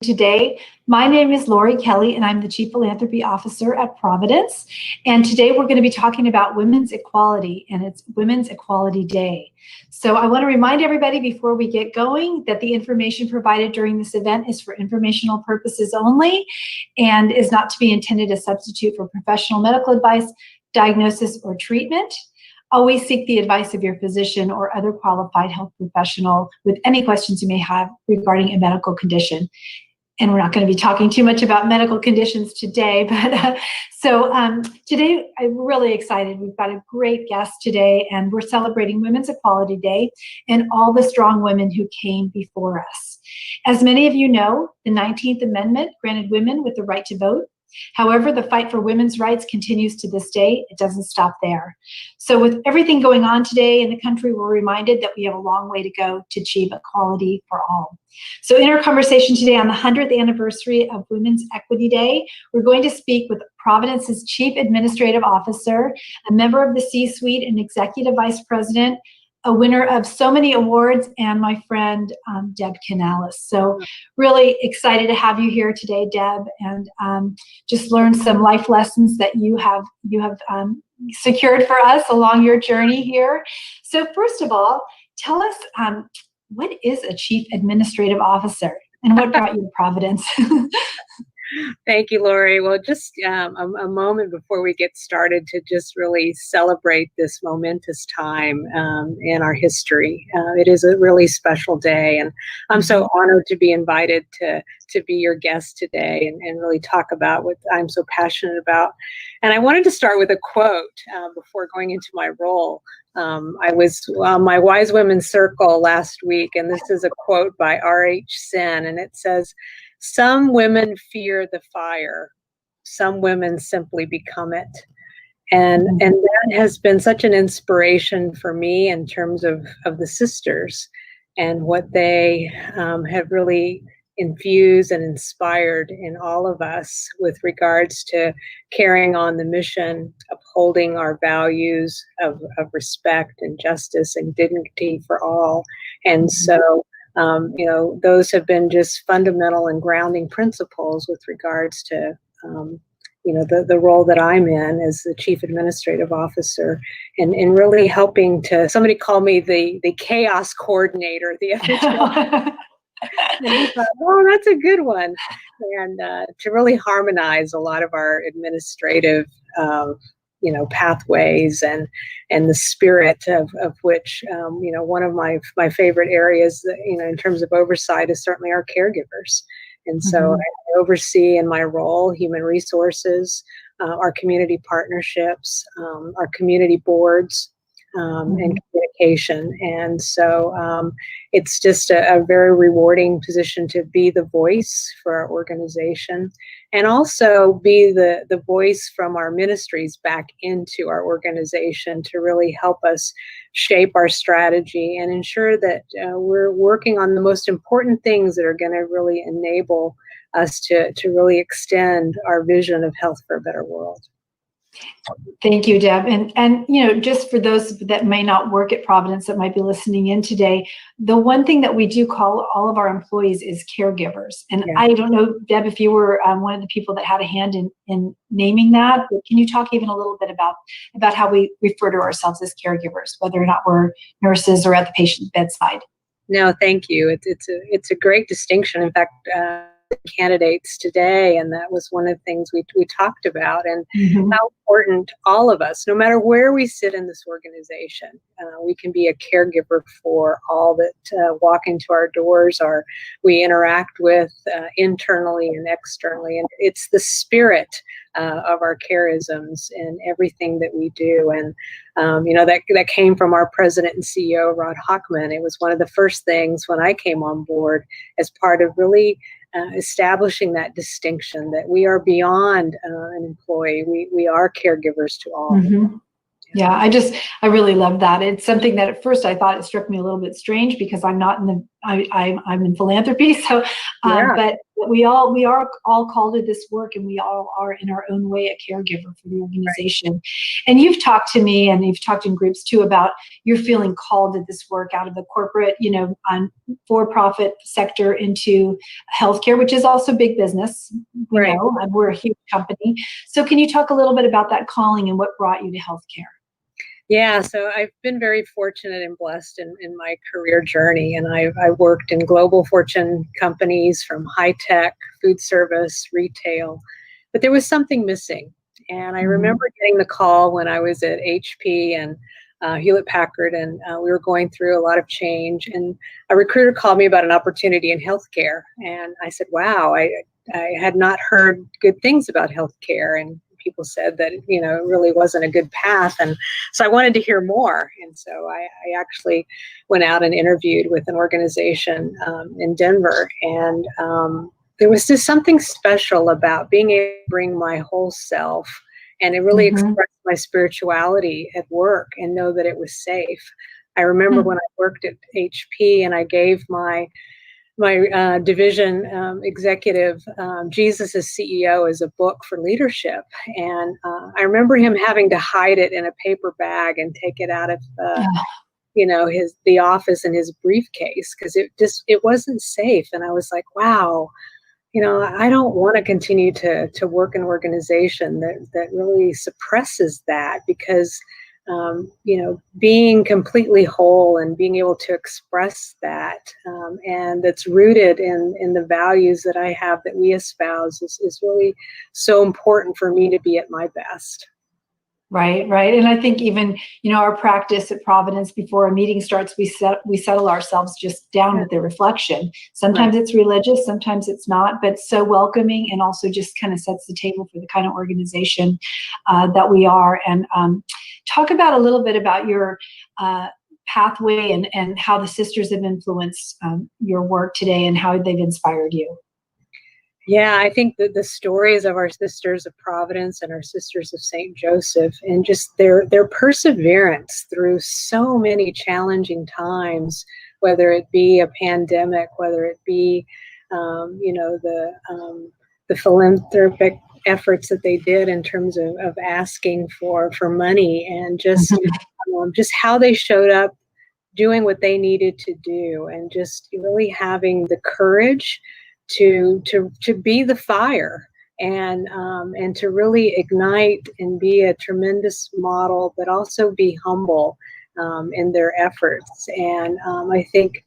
Today, my name is Laurie Kelley, and I'm the Chief Philanthropy Officer at Providence. And today we're going to be talking about women's equality, and it's Women's Equality Day. So I want to remind everybody before we get going that the information provided during this event is for informational purposes only and is not to be intended as substitute for professional medical advice, diagnosis, or treatment. Always seek the advice of your physician or other qualified health professional with any questions you may have regarding a medical condition. And we're not going to be talking too much about medical conditions today, but today I'm really excited. We've got a great guest today, and we're celebrating Women's Equality Day and all the strong women who came before us. As many of you know, the 19th Amendment granted women with the right to vote. However, the fight for women's rights continues to this day. It doesn't stop there. So with everything going on today in the country, we're reminded that we have a long way to go to achieve equality for all. So in our conversation today on the 100th anniversary of Women's Equity Day, we're going to speak with Providence's Chief Administrative Officer, a member of the C-suite and Executive Vice President, a winner of so many awards, and my friend, Deb Canales. So really excited to have you here today, Deb, and just learn some life lessons that you have secured for us along your journey here. So first of all, tell us, what is a Chief Administrative Officer and what brought you to Providence? Thank you, Laurie. Well, just a moment before we get started to just really celebrate this momentous time in our history. It is a really special day, and I'm so honored to be invited to be your guest today and really talk about what I'm so passionate about. And I wanted to start with a quote before going into my role. I was on my Wise Women Circle last week, and this is a quote by R.H. Sen, and it says, "Some women fear the fire, some women simply become it." And that has been such an inspiration for me in terms of the sisters and what they have really infused and inspired in all of us with regards to carrying on the mission, upholding our values of respect and justice and dignity for all. And so those have been just fundamental and grounding principles with regards to, the role that I'm in as the Chief Administrative Officer, and really helping to, somebody called me the chaos coordinator the other day. And I thought, oh, that's a good one. And to really harmonize a lot of our administrative pathways and the spirit of which, one of my favorite areas, in terms of oversight is certainly our caregivers. And so I oversee in my role human resources, our community partnerships, our community boards, and communication. And so it's just a very rewarding position to be the voice for our organization, and also be the voice from our ministries back into our organization to really help us shape our strategy and ensure that we're working on the most important things that are going to really enable us to really extend our vision of health for a better world. Thank you, Deb. And just for those that may not work at Providence that might be listening in today, the one thing that we do call all of our employees is caregivers. And I don't know, Deb, if you were one of the people that had a hand in naming that, but can you talk even a little bit about how we refer to ourselves as caregivers, whether or not we're nurses or at the patient's bedside? No, thank you. It's a great distinction. In fact, candidates today, and that was one of the things we talked about, and how important all of us, no matter where we sit in this organization, we can be a caregiver for all that walk into our doors or we interact with internally and externally. And it's the spirit of our charisms in everything that we do. And that came from our president and CEO, Rod Hochman. It was one of the first things when I came on board as part of really establishing that distinction that we are beyond an employee. We are caregivers to all. Yeah, I really love that. It's something that at first I thought it struck me a little bit strange because I'm not in I'm in philanthropy. So, but we are all called to this work, and we all are in our own way a caregiver for the organization. Right. And you've talked to me, and you've talked in groups too, about you're feeling called to this work out of the corporate, for-profit sector into healthcare, which is also big business. We know, and we're a huge company. So can you talk a little bit about that calling and what brought you to healthcare? Yeah, so I've been very fortunate and blessed in my career journey, and I worked in global fortune companies from high tech, food service, retail, but there was something missing. And I remember getting the call when I was at HP and Hewlett Packard, and we were going through a lot of change, and a recruiter called me about an opportunity in healthcare, and I said, wow, I had not heard good things about healthcare, and people said that, it really wasn't a good path. And so I wanted to hear more. And so I actually went out and interviewed with an organization in Denver. And there was just something special about being able to bring my whole self, and it really expressed my spirituality at work and know that it was safe. I remember when I worked at HP and I gave my division executive, Jesus is CEO, is a book for leadership. And I remember him having to hide it in a paper bag and take it out of, the office in his briefcase, because it wasn't safe. And I was like, wow, I don't want to continue to work in an organization that really suppresses that, because being completely whole and being able to express that, and that's rooted in the values that I have, that we espouse, is really so important for me to be at my best. Right. And I think even, our practice at Providence, before a meeting starts, we settle ourselves just down with the reflection. Sometimes it's religious, sometimes it's not, but so welcoming, and also just kind of sets the table for the kind of organization that we are. And talk about a little bit about your pathway and how the sisters have influenced your work today and how they've inspired you. Yeah, I think that the stories of our Sisters of Providence and our Sisters of St. Joseph, and just their perseverance through so many challenging times, whether it be a pandemic, whether it be, the philanthropic efforts that they did in terms of asking for money, and just how they showed up doing what they needed to do, and just really having the courage to be the fire, and to really ignite and be a tremendous model, but also be humble in their efforts. And I think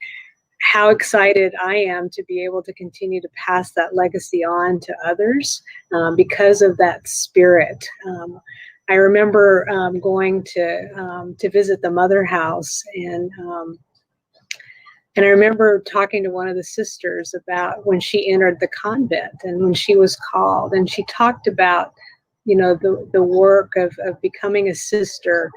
how excited I am to be able to continue to pass that legacy on to others because of that spirit. I remember going to visit the Mother House, and I remember talking to one of the sisters about when she entered the convent and when she was called, and she talked about, the work of becoming a sister,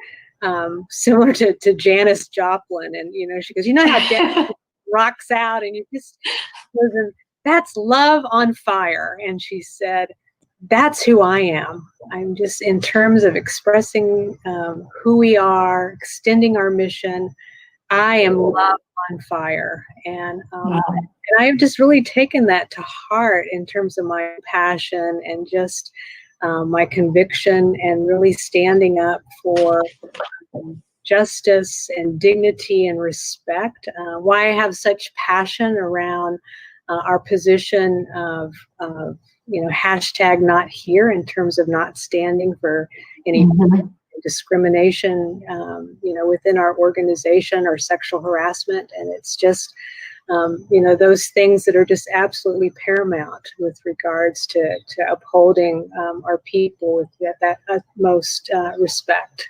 similar to Janis Joplin. And, she goes, how Janis rocks out, and you just, that's love on fire. And she said, that's who I am. I'm just, in terms of expressing who we are, extending our mission, I am love on fire. And I've just really taken that to heart in terms of my passion and just my conviction, and really standing up for justice and dignity and respect. Why I have such passion around our position of hashtag not here, in terms of not standing for any discrimination, within our organization, or sexual harassment. And it's just, those things that are just absolutely paramount with regards to upholding our people with that utmost respect.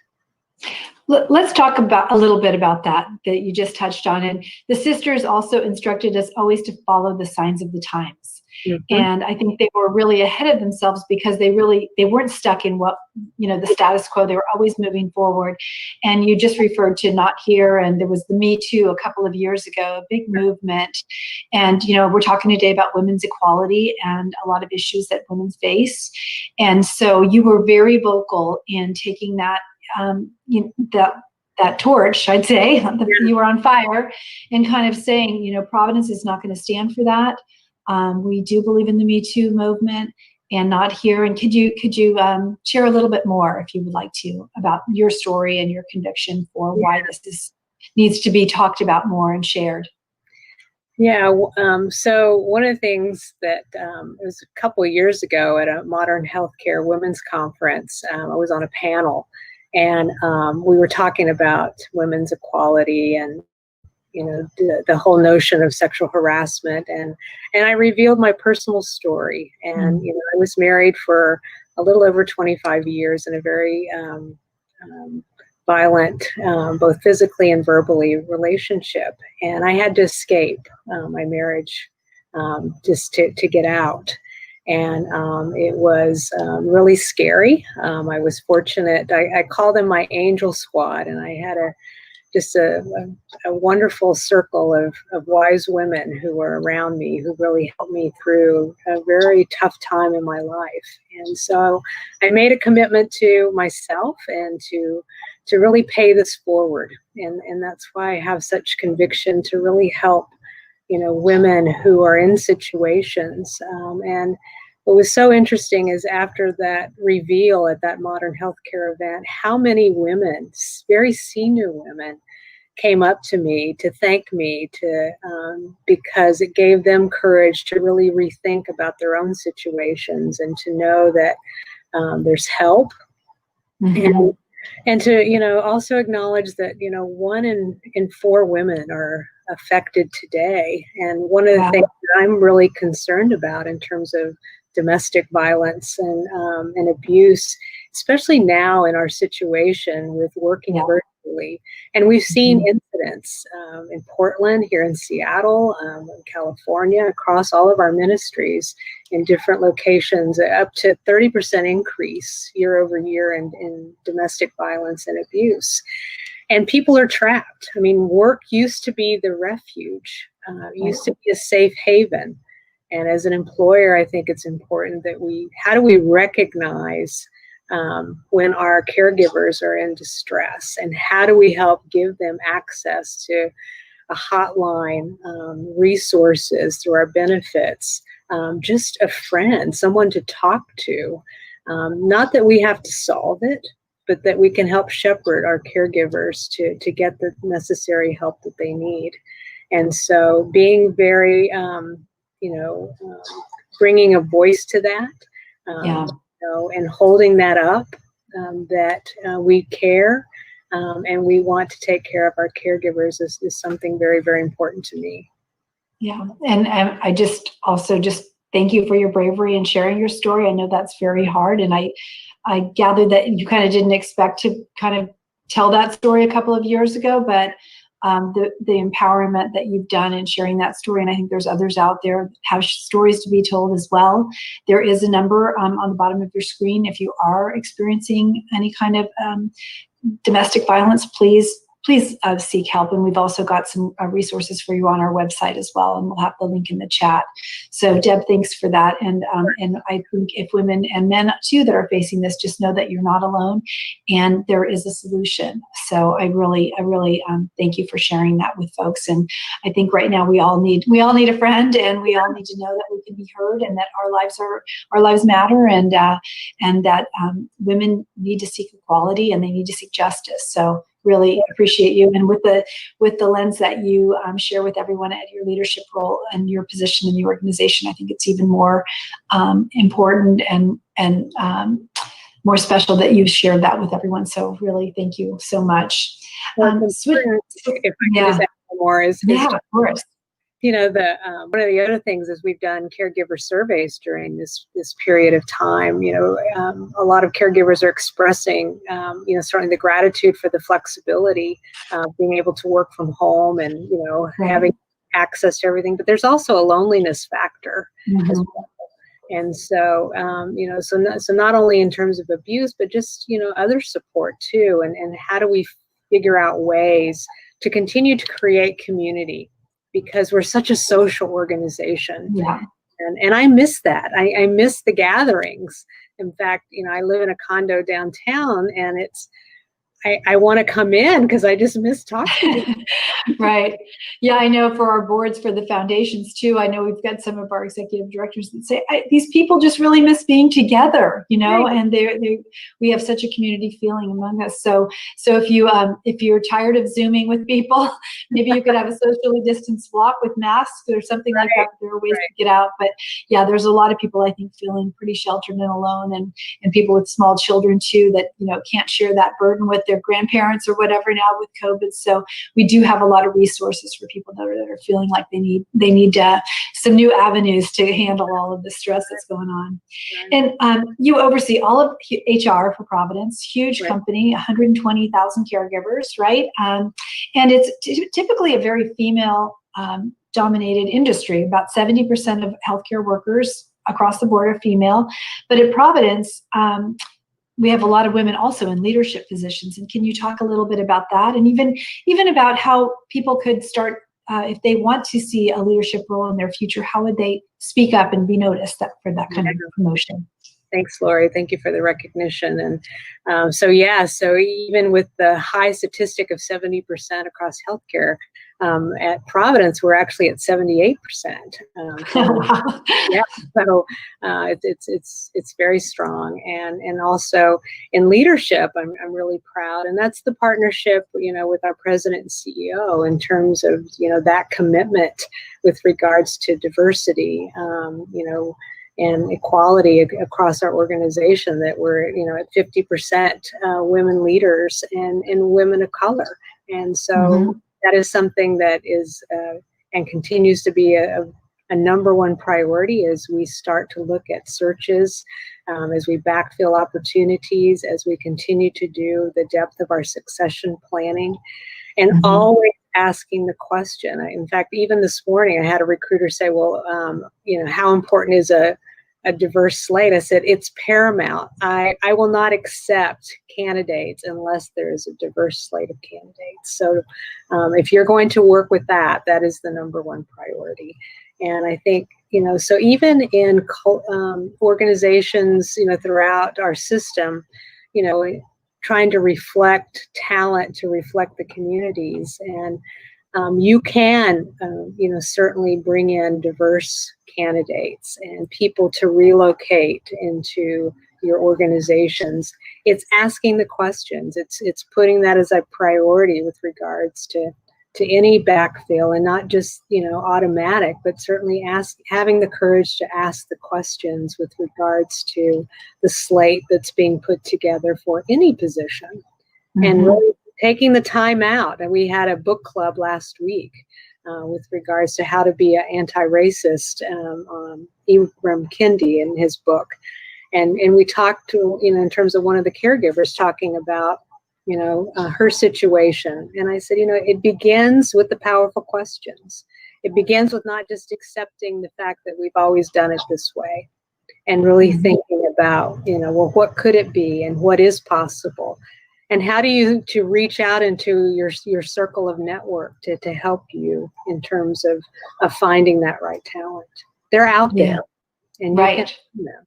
Let's talk about a little bit about that you just touched on. And the sisters also instructed us always to follow the signs of the times. And I think they were really ahead of themselves, because they weren't stuck in what, the status quo. They were always moving forward. And you just referred to Not Here, and there was the Me Too a couple of years ago, a big movement. And, we're talking today about women's equality and a lot of issues that women face. And so you were very vocal in taking that, that torch, I'd say, you were on fire, and kind of saying, Providence is not going to stand for that. We do believe in the Me Too movement and not here. And could you share a little bit more, if you would like to, about your story and your conviction for why this needs to be talked about more and shared? Yeah, so one of the things that it was a couple of years ago at a Modern Healthcare Women's Conference, I was on a panel, and we were talking about women's equality and the whole notion of sexual harassment, and I revealed my personal story. And I was married for a little over 25 years in a very violent, both physically and verbally, relationship, and I had to escape my marriage just to get out. And it was really scary. I was fortunate. I call them my angel squad, and I had a wonderful circle of wise women who were around me, who really helped me through a very tough time in my life. And so I made a commitment to myself and to really pay this forward. And that's why I have such conviction to really help, women who are in situations. And what was so interesting is after that reveal at that Modern Healthcare event, how many women, very senior women, came up to me to thank me because it gave them courage to really rethink about their own situations and to know that there's help. Mm-hmm. And to also acknowledge that 1 in 4 women are affected today. And one of the things that I'm really concerned about in terms of domestic violence and abuse, especially now in our situation with working virtually. And we've seen incidents in Portland, here in Seattle, in California, across all of our ministries in different locations, up to 30% increase year over year in domestic violence and abuse. And people are trapped. I mean, work used to be the refuge, used to be a safe haven. And as an employer, I think it's important that how do we recognize when our caregivers are in distress, and how do we help give them access to a hotline, resources through our benefits, just a friend, someone to talk to. Not that we have to solve it, but that we can help shepherd our caregivers to get the necessary help that they need. And so being very, bringing a voice to that, and holding that up, that we care and we want to take care of our caregivers is something very, very important to me. Yeah, and I just thank you for your bravery and sharing your story. I know that's very hard, and I gathered that you kind of didn't expect to kind of tell that story a couple of years ago, but the empowerment that you've done in sharing that story, and I think there's others out there that have stories to be told as well. There is a number on the bottom of your screen. If you are experiencing any kind of domestic violence, please seek help. And we've also got some resources for you on our website as well, and we'll have the link in the chat. So Deb, thanks for that. And I think if women and men too that are facing this, just know that you're not alone, and there is a solution. So I really thank you for sharing that with folks. And I think right now we all need a friend, and we all need to know that we can be heard, and that our lives matter, and that women need to seek equality, and they need to seek justice. So really appreciate you, and with the lens that you share with everyone at your leadership role and your position in the organization, I think it's even more important and more special that you've shared that with everyone. So really, thank you so much. If I could just add more of course. One of the other things is we've done caregiver surveys during this period of time. A lot of caregivers are expressing, certainly the gratitude for the flexibility of being able to work from home and, having access to everything. But there's also a loneliness factor as well. And so, so not only in terms of abuse, but just, other support too. And how do we figure out ways to continue to create community? Because we're such a social organization. Yeah. And I miss that. I miss the gatherings. In fact, I live in a condo downtown, and I want to come in because I just miss talking to you. Right. Yeah, I know for our boards, for the foundations too, I know we've got some of our executive directors that say, these people just really miss being together, Right. and we have such a community feeling among us. So if you're tired of Zooming with people, maybe you could have a socially distanced walk with masks or something like that. There are ways to get out. But yeah, there's a lot of people, I think, feeling pretty sheltered and alone, and people with small children too that, can't share that burden with their grandparents or whatever now with COVID. So we do have a lot of resources for people that are feeling like they need some new avenues to handle all of the stress that's going on. Right. And you oversee all of HR for Providence, huge Right. company, 120,000 caregivers, right? And it's typically a very female dominated industry. About 70% of healthcare workers across the board are female, but at Providence, we have a lot of women also in leadership positions. And can you talk a little bit about that? And even about how people could start, if they want to see a leadership role in their future, how would they speak up and be noticed for that kind of promotion? Thanks, Laurie. Thank you for the recognition. And so even with the high statistic of 70% across healthcare, at Providence, we're actually at 78%. Wow. Yeah, so it's very strong, and also in leadership, I'm really proud, and that's the partnership, with our president and CEO in terms of that commitment with regards to diversity, and equality across our organization, that we're at 50% women leaders and women of color, and so that is something that is and continues to be a number one priority as we start to look at searches, as we backfill opportunities, as we continue to do the depth of our succession planning, and always asking the question. In fact, even this morning, I had a recruiter say, well, how important is a diverse slate? I said, it's paramount. I will not accept candidates unless there is a diverse slate of candidates. So if you're going to work with that is the number one priority. And I think, so even in organizations, throughout our system, trying to reflect talent, to reflect the communities. And you can, certainly bring in diverse candidates and people to relocate into your organizations. It's asking the questions. It's putting that as a priority with regards to any backfill, and not just automatic, but certainly having the courage to ask the questions with regards to the slate that's being put together for any position, and really taking the time out. And we had a book club last week with regards to how to be an anti-racist, Ibram Kendi in his book. And we talked to, in terms of one of the caregivers talking about, her situation. And I said, it begins with the powerful questions. It begins with not just accepting the fact that we've always done it this way, and really thinking about, well, what could it be, and what is possible? And how do you to reach out into your circle of network to help you in terms of finding that right talent? They're out there, and you can find them.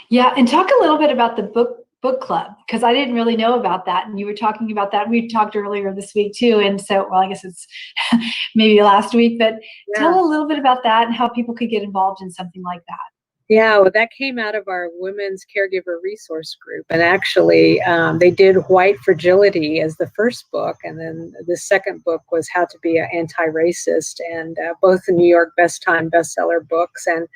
Yeah, and talk a little bit about the book club, because I didn't really know about that, and you were talking about that. We talked earlier this week too, and so, well, I guess it's maybe last week, but tell a little bit about that and how people could get involved in something like that. Yeah, well, that came out of our Women's Caregiver Resource Group. And actually, they did White Fragility as the first book. And then the second book was How to Be an Anti-Racist, and both the New York Best Time bestseller books. And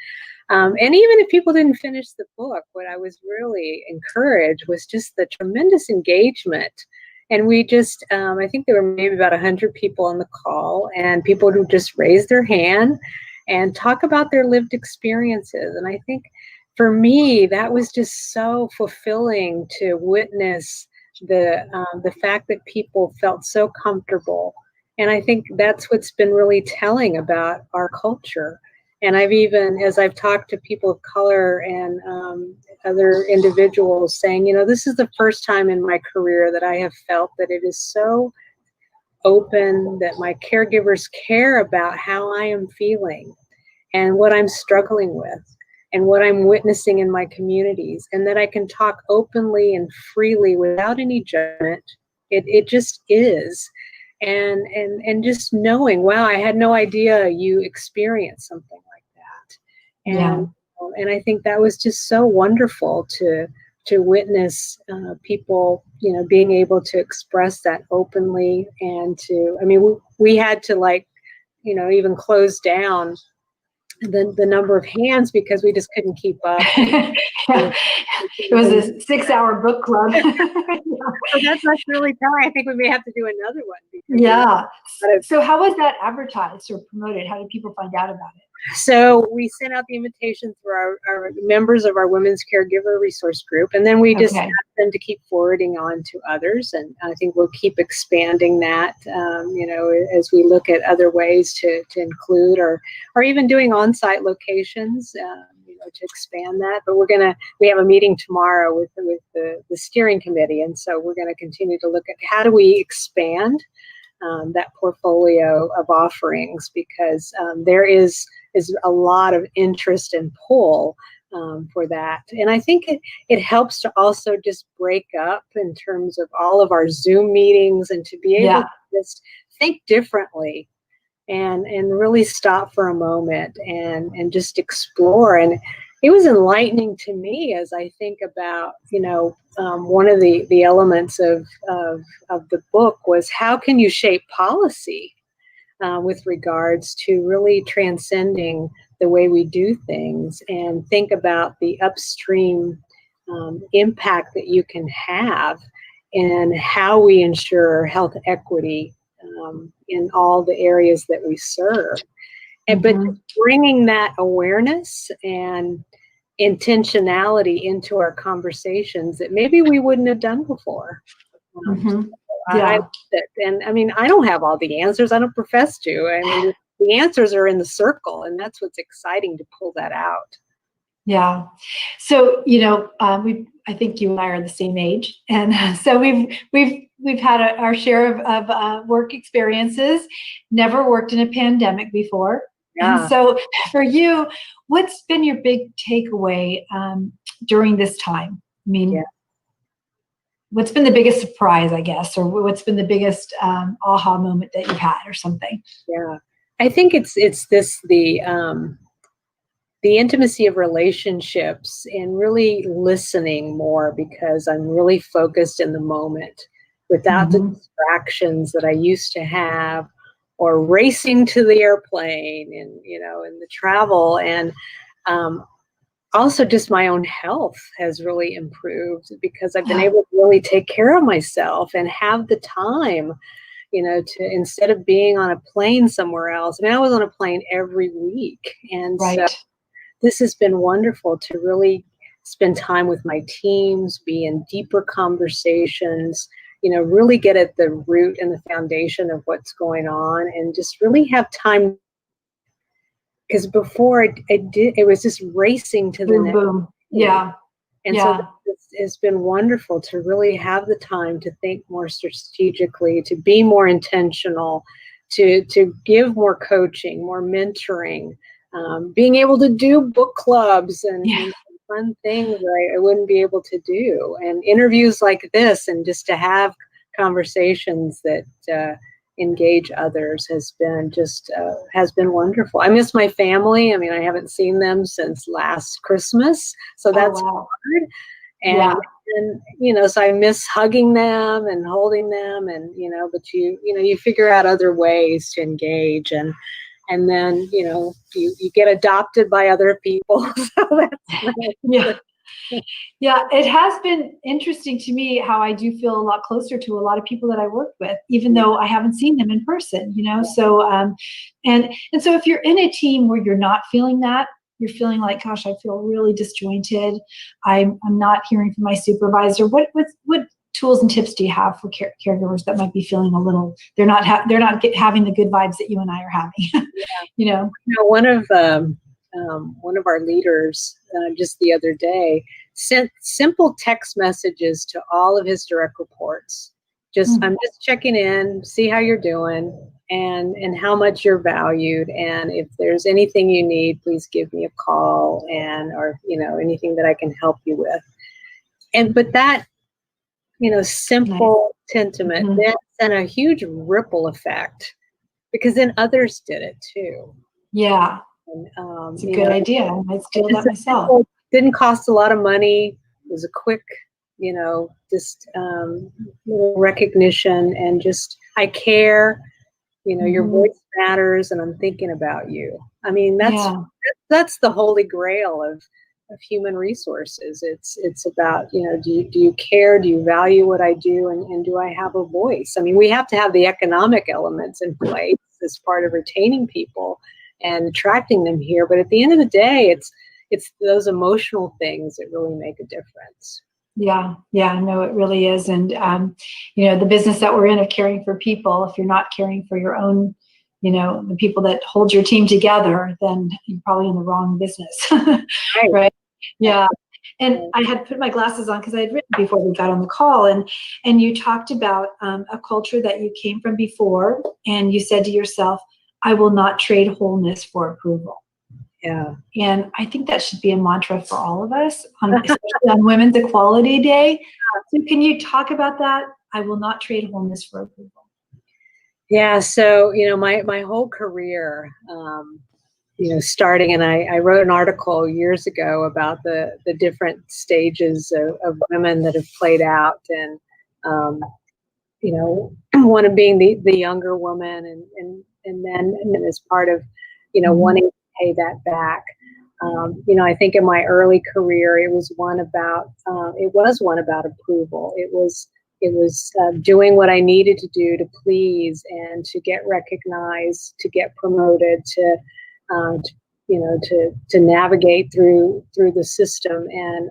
even if people didn't finish the book, what I was really encouraged was just the tremendous engagement. And we just, I think there were maybe about 100 people on the call, and people who just raised their hand and talk about their lived experiences. And I think for me, that was just so fulfilling to witness the fact that people felt so comfortable. And I think that's what's been really telling about our culture. And as I've talked to people of color and other individuals, saying, this is the first time in my career that I have felt that it is so open, that my caregivers care about how I am feeling and what I'm struggling with. and what I'm witnessing in my communities, and that I can talk openly and freely without any judgment. It just is. And just knowing, wow, I had no idea you experienced something like that. And I think that was just so wonderful to witness people, being able to express that openly, and we had to, like, even close down the number of hands because we just couldn't keep up. It was a 6-hour book club. So that's really telling. I think we may have to do another one. Yeah. So how was that advertised or promoted? How did people find out about it? So we sent out the invitation through our members of our Women's Caregiver Resource Group, and then we just asked them to keep forwarding on to others. And I think we'll keep expanding that, as we look at other ways to include, or even doing on-site locations, to expand that. But we have a meeting tomorrow with the steering committee, and so we're going to continue to look at how do we expand that portfolio of offerings, because there is a lot of interest and pull for that. And I think it helps to also just break up in terms of all of our Zoom meetings, and to be able to just think differently and really stop for a moment and just explore. And it was enlightening to me as I think about, one of the elements of the book was, how can you shape policy with regards to really transcending the way we do things, and think about the upstream impact that you can have, and how we ensure health equity in all the areas that we serve. But bringing that awareness and intentionality into our conversations that maybe we wouldn't have done before. I don't have all the answers. I don't profess to. The answers are in the circle, and that's what's exciting, to pull that out. Yeah. So, I think you and I are the same age, and so we've had our share of work experiences. Never worked in a pandemic before. Yeah. And so, for you, what's been your big takeaway during this time? I mean, what's been the biggest surprise, I guess, or what's been the biggest aha moment that you've had, or something? Yeah, I think it's the intimacy of relationships, and really listening more, because I'm really focused in the moment without the distractions that I used to have, or racing to the airplane, and the travel. And also just my own health has really improved, because I've been able to really take care of myself and have the time, to, instead of being on a plane somewhere else. I was on a plane every week. And so this has been wonderful to really spend time with my teams, be in deeper conversations, really get at the root and the foundation of what's going on, and just really have time. Because before it was just racing to the next. Boom. Yeah. And so it's been wonderful to really have the time to think more strategically, to be more intentional, to give more coaching, more mentoring, being able to do book clubs and fun things that I wouldn't be able to do, and interviews like this, and just to have conversations that engage others has been wonderful. I miss my family. I haven't seen them since last Christmas, so that's hard. And so I miss hugging them and holding them, and but you figure out other ways to engage, and then you get adopted by other people. So that's Yeah, it has been interesting to me how I do feel a lot closer to a lot of people that I work with, even though I haven't seen them in person, So, and so if you're in a team where you're not feeling that, you're feeling like, gosh, I feel really disjointed. I'm not hearing from my supervisor. What tools and tips do you have for caregivers that might be feeling a little, they're not having the good vibes that you and I are having? One of our leaders just the other day sent simple text messages to all of his direct reports. I'm just checking in, see how you're doing. and how much you're valued. And if there's anything you need, please give me a call, or anything that I can help you with. But that, simple sentiment then sent a huge ripple effect, because then others did it too. Yeah. And, it's a good idea. I might steal that myself. It didn't cost a lot of money. It was a quick, just little recognition, and just, I care, your voice matters, and I'm thinking about you. I mean, that's the holy grail of human resources. It's about, do you care? Do you value what I do? And do I have a voice? I mean, we have to have the economic elements in place as part of retaining people and attracting them here. But at the end of the day, it's those emotional things that really make a difference. Yeah, no, it really is. And, the business that we're in of caring for people, if you're not caring for your own, the people that hold your team together, then you're probably in the wrong business. Right. Yeah. And I had put my glasses on because I had written before we got on the call, and you talked about a culture that you came from before, and you said to yourself, I will not trade wholeness for approval. Yeah. And I think that should be a mantra for all of us, especially on Women's Equality Day. So can you talk about that? I will not trade wholeness for approval. Yeah. So, my whole career, starting, and I wrote an article years ago about the different stages of women that have played out, and, one of being the younger woman, and then as part of, wanting to pay that back. I think in my early career, it was one about approval. It was doing what I needed to do to please and to get recognized, to get promoted, to navigate through the system. And,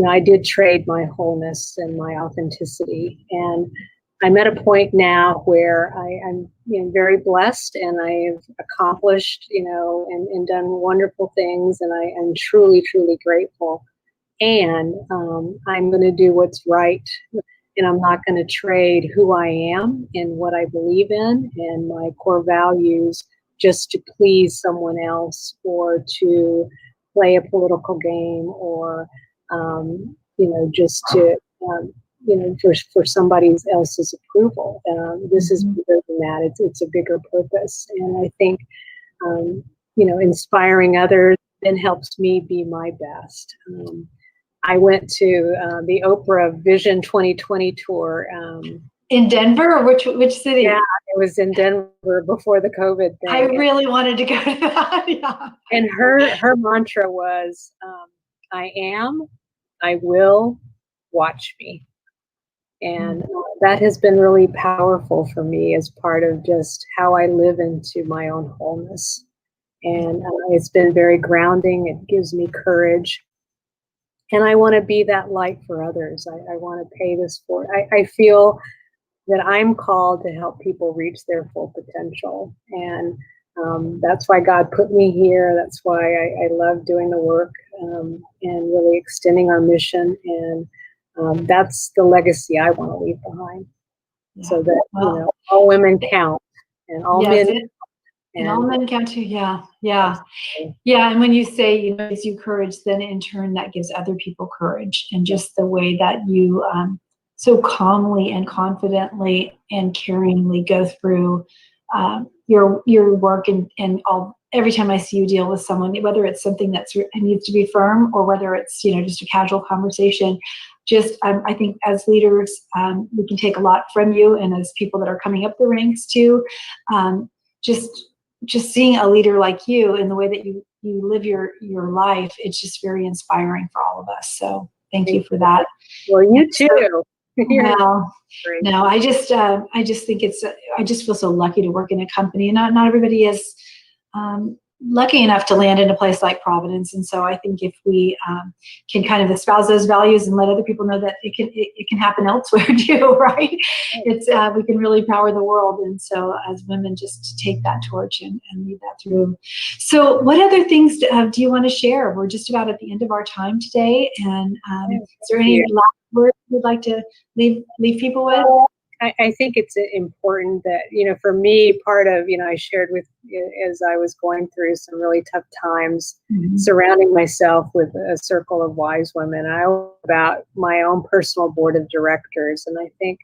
I did trade my wholeness and my authenticity. And I'm at a point now where I'm very blessed, and I've accomplished, and done wonderful things, and I am truly, truly grateful. And I'm going to do what's right, and I'm not going to trade who I am and what I believe in and my core values just to please someone else, or to play a political game, or just to for somebody else's approval. This is bigger than that. It's a bigger purpose, and I think inspiring others then helps me be my best. I went to the Oprah Vision 2020 tour. In Denver, or which city? Yeah, it was in Denver before the COVID thing. I really wanted to go to that. Yeah. And her mantra was, I will, watch me. And that has been really powerful for me as part of just how I live into my own wholeness. And it's been very grounding. It gives me courage. And I want to be that light for others. I want to pay this forward. I feel that I'm called to help people reach their full potential. And that's why God put me here. That's why I love doing the work, and really extending our mission. And that's the legacy I want to leave behind. Yeah. So that all women count, and all men. And all men count too. Yeah. And when you say, it gives you courage, then in turn that gives other people courage. And just the way that you so calmly and confidently and caringly go through your work, and all. Every time I see you deal with someone, whether it's something that needs to be firm, or whether it's just a casual conversation, just I think as leaders we can take a lot from you, and as people that are coming up the ranks too, just seeing a leader like you and the way that you live your life, it's just very inspiring for all of us. So thank you for that. Well, you too. No, I just think I just feel so lucky to work in a company, and not everybody is lucky enough to land in a place like Providence. And so I think if we can kind of espouse those values and let other people know that it can happen elsewhere too, right? We can really power the world. And so as women, just take that torch and lead that through. So what other things do you want to share? We're just about at the end of our time today. And is there any last words you'd like to leave people with? I think it's important that, for me, part of, I shared with, as I was going through some really tough times, surrounding myself with a circle of wise women. I about my own personal board of directors. And I think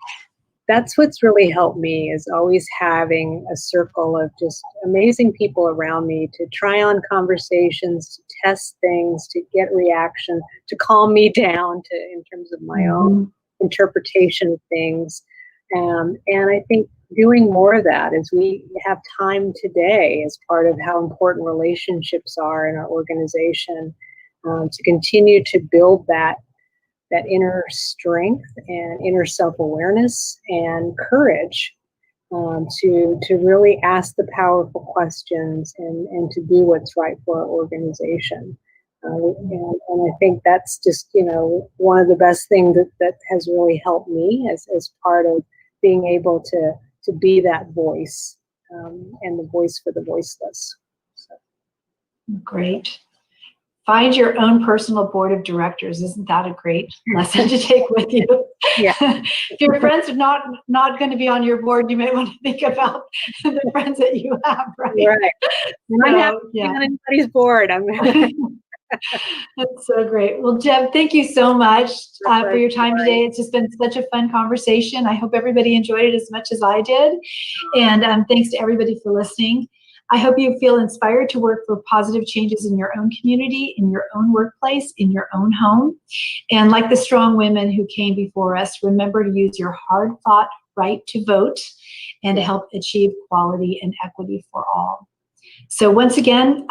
that's what's really helped me, is always having a circle of just amazing people around me to try on conversations, to test things, to get reaction, to calm me down in terms of my own interpretation of things. And I think doing more of that, as we have time today, as part of how important relationships are in our organization, to continue to build that inner strength and inner self-awareness and courage, to really ask the powerful questions and to do what's right for our organization. And I think that's just, one of the best things that has really helped me as part of being able to be that voice, and the voice for the voiceless. So. Great. Find your own personal board of directors. Isn't that a great lesson to take with you? Yeah. If your friends are not going to be on your board, you may want to think about the friends that you have, right? Right. I'm not on anybody's board. That's so great. Well, Deb, thank you so much for your time today. It's just been such a fun conversation. I hope everybody enjoyed it as much as I did. And thanks to everybody for listening. I hope you feel inspired to work for positive changes in your own community, in your own workplace, in your own home. And like the strong women who came before us, remember to use your hard-fought right to vote and to help achieve equality and equity for all. So once again,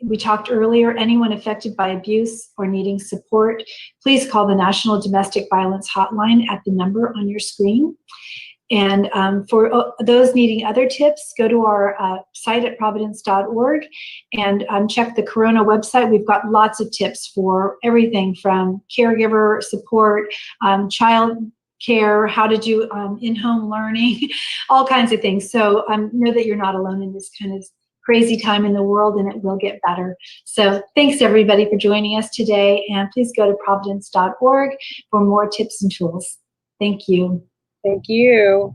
we talked earlier, anyone affected by abuse or needing support, please call the National Domestic Violence Hotline at the number on your screen. And for those needing other tips, go to our site at providence.org and check the Corona website. We've got lots of tips for everything from caregiver support, child care, how to do in-home learning, all kinds of things. So know that you're not alone in this kind of crazy time in the world, and it will get better. So thanks everybody for joining us today, and please go to providence.org for more tips and tools. Thank you. Thank you.